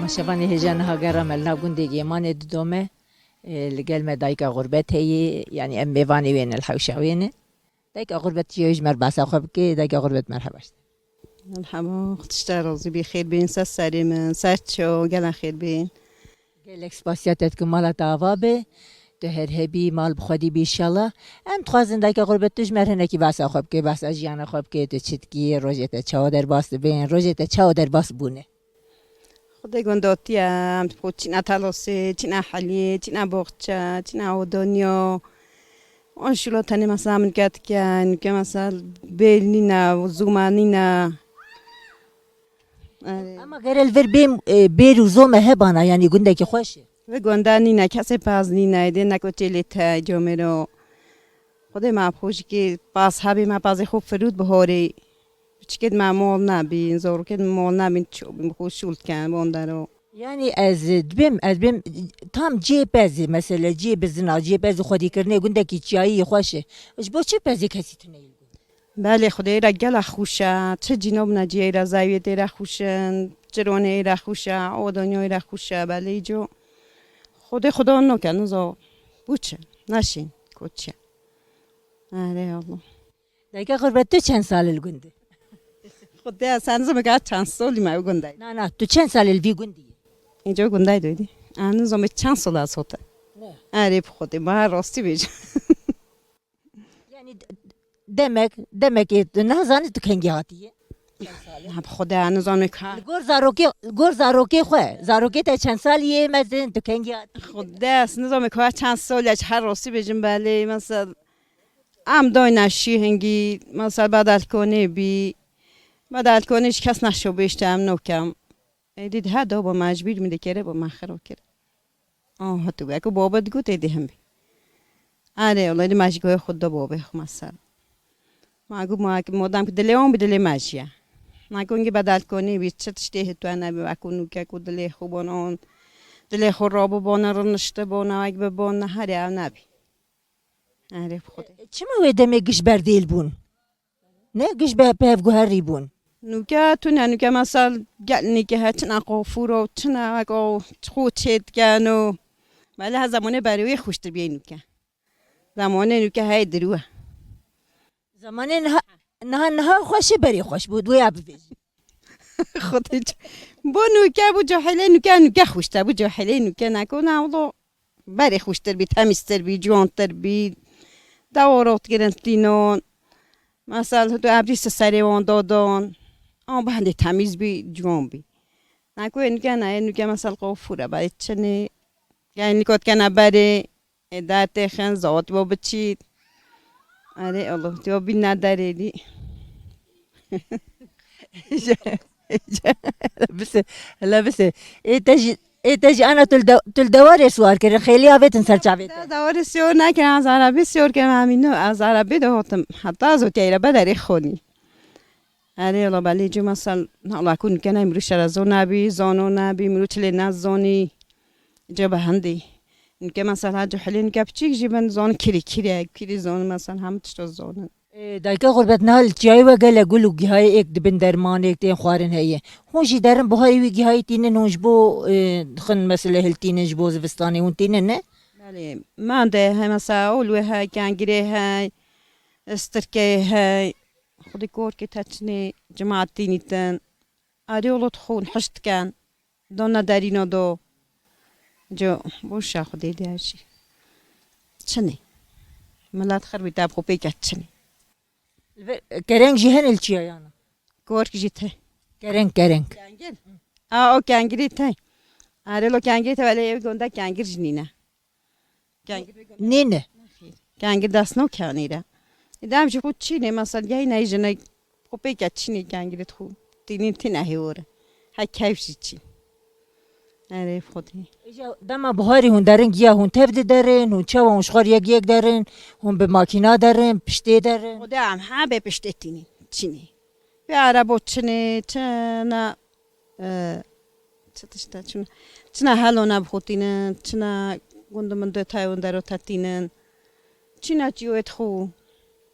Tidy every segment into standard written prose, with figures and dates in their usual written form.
شوانی هجان ها گرام النابوندگی من دومه لقل ما دايكا غربت هي يعني أم ميفاني وين الحوشاوين دايكا غربت يوج مرباسا خبكي دايكا غربت مرحبا مرحبا اختشتا روزي بخير بين سالم ساتشو قال خير بين قال اكسباسياتكم مالا تافابي تهرهبي مال بخدي بي الله ام تخوازن دايكا غربت تجمر هناكي باسا خبكي باسا جيانا خبكي تشتكي روجتا چاو در باس بين روجتا چاو در باس بونه خدای گنداتی هم خود چینا تلاسه چینا حلیه چینا باغچه چینا اودانیا آن شلاتنی مثلا من کرد که مثلا بیلنینا و زومانینا اما غير الفر بيرو زومه هبانا يعني گندکی خوشه و گندانینا کسی پاز نینا ایده نکوچلی تا جامرو خدای ما خوشی که پاس هبی ما پاس خوب فرود بهاری چیکید معمول نبین زور کد معمول نبین چوب خوش شولت کن باندارو يعني از بیم تام جيب بازي مثلا جيب زنا جيب بازي خودی کرنه گندکی چایی خوشه اش با چه بازی کسی تونه بله خدای را گل خوشه چه جناب نجیه را زاویه را خوشن جرونه را خوشه آدانیای را خوشه بله جو خدا نکن زو بوچه نشین کوچه آره الله دایگه غربت تو چند سال الگنده خدا اصلا زمگه چند سالی ما گندای نه تو چند سال الوی گندی اینجا گندای دویدی آن زمه چند سال از هوته آره خدا ما راستی بیج یعنی demek نه زانی تو کنگی هاتیه نه خدا آن زمه که گور زاروکی خواه زاروکی تا چند سالیه مزن تو کنگی هاتی خدا اصلا زمه که چند سالی از هر راستی بیجم بله مثلا ام دای نشی هنگی مثلا بدل کنیش کس نشو بیشتم نکم دید هدا با مجبور میده کره با مخرو کره تو اگه بابا دیگه دیدی هم بی آره اولی مجگوی خود دا بابا خو مثلا ما مادام که دلیام بدلی مجیا نکنگی بدل کنی بیت چه تشته تو انا بی اکنو که کو دلی خوبان آن دلی خراب بانه رو نشته بانه اگه به بانه هری او نبی آره خود چه مویده میگش بردیل بون نه گش به پیفگو هری بون نوکه مثلا گلنی که هتنا قافورو تنا اگه خود چید کنو ولی ها زمانه برای خوشتر بیای نوکه زمانه نوکه های دروه زمانه نه خوشی بری خوش بود ویا ببیجی خودش با نوکه بو جاهله نوکه خوشتر بو جاهله نوکه نکنه اولا بری خوشتر بی تمیزتر بی جوانتر بی دورات گرنتینون مثلا تو ابریس سری وان دادن با هنده تمیز بی جوان بی نکنه نوکه مثلا قافوره برای چنه یعنی کات کنه بری دات خن زاد با بچید آره الله تو بی نداری بس تجي انا تل دوار سوار كده خیلی آبت سر چاوید دوار سیور نکنه از عربی سیور که همینو از عربی دوتم حتی از اوتیره بدری خونی آره الله بله جو مثلا الله کن کنه امروز شرزو نبی زانو نبی امروز چلی نزانی جا به هندی اینکه مثلا جحلین کپچیک جیبن زان کری زان مثلا هم تشت زانن دایکا غربت نهال جای و گله گلو گیهای یک دبن درمان یک تین خوارن هیه هونجی درم بهای وی گیهای تینن هونج بو خن مثلا هل تینن جبو زفستانی هون تینن نه بله من ده های مثلا اولوه های گنگره های استرکه های خودی کور که تچنی جماعت تینیتن آری اولوت خون حشت کن دانا دارینو دو جو بوشا خودی دیاشی چنی ملات خربی تاب خوبی که چنی کرنگ جهن الچیا یانا کورک جیته کرنگ کنگر او کنگری تای آره لو کنگری تا ولی گنده کنگر جنینه نینه کنگر دست نو کنیره ایدام جو خود چینه مثلا یه نیجنه خوبی که چینی کنگریت خو تینه هیوره های کیف چی آره خودی دما بهاری هون درن گیا هون تبد درن هون چه هون شخار یک درن هون به ماکینا درن پشته درن خدا هم ها به پشته تینی چینی به عربو چنه چنا چتشتا چنا حالو نبخوتینن چنا گندمون دو تایون درو تاتینن چنا چیوت خو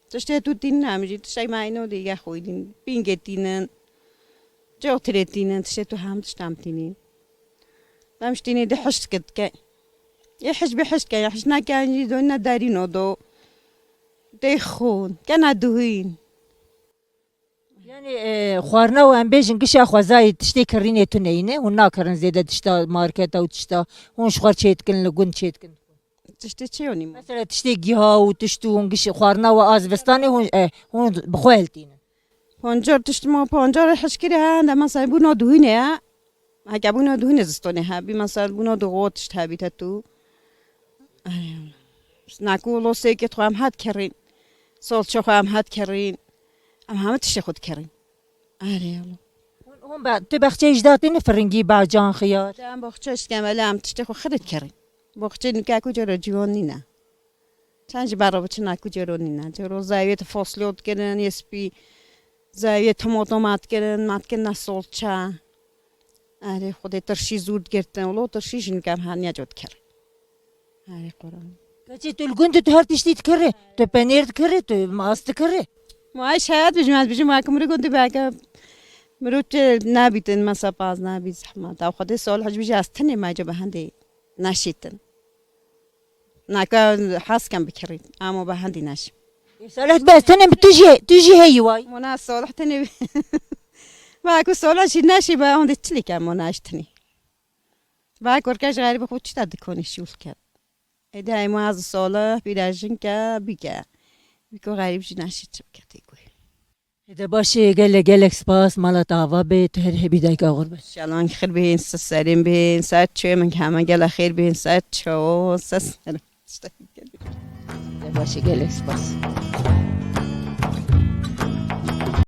تشته تو تین نمیجی تشته ماینو دیگه خویدین بینگتینن جو ترتینن تشته تو هم تشتم تینی همشتینی ده حشت کد که یه حش به حشت که یه حش نکنی دو ندارین و دو ده خون که ندوین Yani xwarna û em bêjin gişa xwezayê tiştê kirînê tu neyîne hûn nakirin zêde tişta marketa û tişta hûn ji xwe çêdikin li gund çêdikin. تشتی چی اونیم Mesela tiştê giha û tişt û hûn gişê xwarna û azvistanê hûn bi xwe heltînin. پنجار تشت ما پنجار حش کری ها ده مثلا بونا دوینه ها اگه بونا دوینه زستونه ها بی مثلا بونا دو غوت تشت ها بیت تو نکولو سیکت خواهم هد کرین سال چه خواهم هد کرین ام همه تشتی خود کرین آره Hûn tu bexçeyê ji datîne firingî bacan xiyar. دام بخشش کمال ام تشتی خود خرید کرین بخشی نکه کجا جوانی نه چند برای بچه نکجا نه جرو زاویه فاصلات کردن یسپی زاویه تماتمات کردن مات کردن سالچه آره خود ترشی زود گرفتن ولو ترشیش نکم هنیا جد کرد آره قرآن Kaçê tu li gund tu her tiştî dikirî tu penêr dikirî tu mas dikirî. ما شاید بجم معكم رو كنت بقى مروت نبيتن مسا باز نبي زحمة أو خد سؤال حج بيجي أستني ما جب هندي نشيتن ناكا حاس كان بكري أما بهندي نش Salet bes tenem tujî heyî way. منا سؤال حتني باكو سؤال شي نشي بقى هندي تلي كان منا أشتني باكو ركاج غريب خود شتا دكوني شول كان إذا ما هذا سؤال بيراجن كا بيجا بيكو غريب جي نشي تبكتي De başê gelek spas mala tava bê tu her hebî dayka gurbet. شلون خير بين سليم بين سات شو من كمان قال خير بين سات شو سس De başê gelek spas.